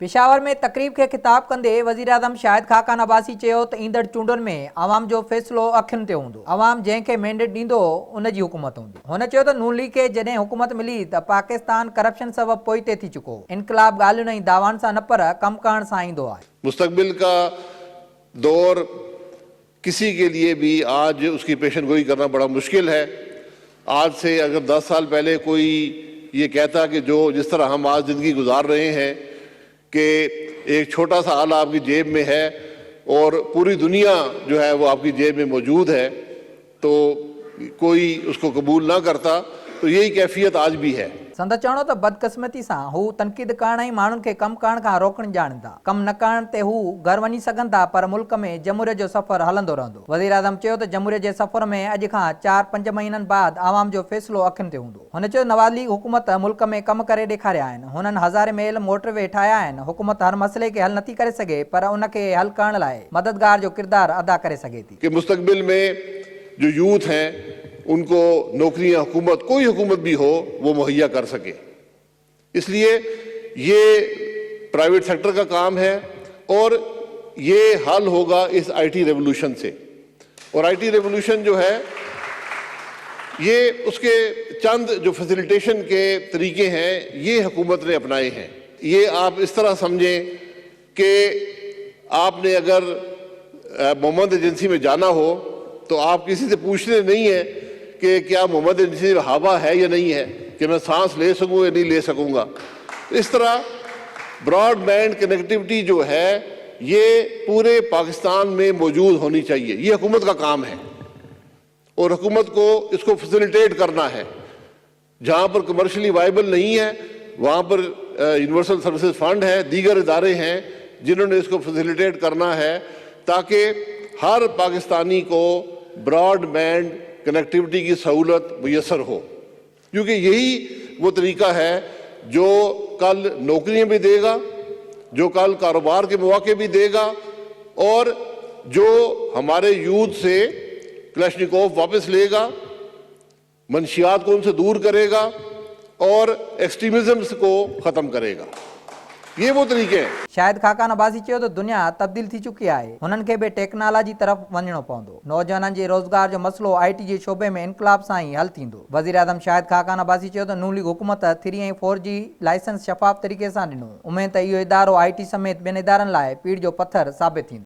पेशावर में तकरीब के खिताब कंदे वज़ीर आज़म शाहिद खाकान अब्बासी चयो त ईंदड़ चूंडुनि में आवाम जो फ़ैसिलो अखियुनि ते हूंदो। आवाम जंहिंखे मैंडेट ॾींदो उन जी हुकूमत हूंदी। हुन चयो त नून लीग खे जॾहिं हुकूमत मिली त पाकिस्तान करप्शन सबबु पोइते थी चुको। इनकलाब ॻाल्हियुनि ऐं दावनि सां न पर कमु करण सां ईंदो आहे। मुस्तक़बिल का दौर किसी के लिए भी आज उसकी पेशन गोई करना बड़ा मुश्किल है। आज से अगर 10 साल पहले कोई ये कहता कि जो जिस तरह हम आज ज़िंदगी गुजार रहे हैं कि एक छोटा सा आला आपकी जेब में है और पूरी दुनिया जो है वो आपकी जेब में मौजूद है, तो कोई उसको कबूल ना करता, तो यही कैफियत आज भी है। संद चवणो त बदकिस्मती सां हू तनक़ीद करण ऐं माण्हुनि खे कमु करण खां रोकणु ॼाणनि था। कमु न करण ते हू घर वञी सघनि था, पर मुल्क में जमहूरियत जो सफ़र हलंदो रहंदो। वज़ीर आज़म चयो त जमहूरियत जे सफ़र में अॼु खां 4-5 महीननि बाद आवाम जो फ़ैसिलो अखियुनि ते हूंदो। हुन चयो नवाज़ लीग हुकूमत मुल्क में कमु करे ॾेखारिया आहिनि। हुननि हज़ारे मेल मोटरवे ठाहिया आहिनि। हुकूमत हर मसइले खे हल नथी करे सघे, पर उनखे हल करण लाइ मददगार जो किरदारु अदा करे सघे थी। कि मुस्तक़बिल में जो यूथ हैं उनको नौकरियां हुकूमत, कोई हुकूमत भी हो, वो मुहैया कर सके। इसलिए ये प्राइवेट सेक्टर का काम है और ये हल होगा इस आईटी रेवोल्यूशन से। और आईटी रेवोल्यूशन जो है ये उसके चंद जो फैसिलिटेशन के तरीके हैं ये हुकूमत ने अपनाए हैं। ये आप इस तरह समझें कि आपने अगर मोहम्मद एजेंसी में जाना हो तो आप किसी से पूछने नहीं है कि क्या मोहम्मद एजेंसी में हवा है या नहीं है, कि मैं सांस ले सकूं या नहीं ले सकूंगा। इस तरह ब्रॉडबैंड कनेक्टिविटी जो है ये पूरे पाकिस्तान में मौजूद होनी चाहिए। ये हुकूमत का काम है और हुकूमत को इसको फैसिलिटेट करना है। जहां पर कमर्शियली वायबल नहीं है वहां पर यूनिवर्सल सर्विसेज फंड है, दीगर इदारे हैं जिन्होंने इसको फैसिलिटेट करना है ताकि हर पाकिस्तानी को ब्रॉडबैंड कनेक्टिविटी की सहूलत मुयसर हो, क्योंकि यही वो तरीका है जो कल नौकरियां भी देगा, जो कल कारोबार के मौके भी देगा और जो हमारे यूथ से क्लैशनिकोव वापस लेगा, मंशियात को उनसे दूर करेगा और एक्सट्रीमिज्म को ख़त्म करेगा। ये वो तरीके हैं। शाहिद खाकान अब्बासी चयो त दुनिया तब्दील थी चुकी आहे। हुननि खे बि टेक्नोलॉजी तरफ़ वञणो पवंदो। नौजवाननि जे रोज़गार जो मसइलो आईटी जे शोबे में इनकलाब सां ई हल थींदो। वज़ीर आज़म शाहिद खाकान अब्बासी चयो त नून लीग हुकूमत 3 ऐं 4G लाइसेंस शफ़ाफ़ तरीक़े सां ॾिनो। उमेद त इहो इदारो आईटी समेत ॿियनि इदारनि लाइ पीढ़ जो पथर साबित थींदो।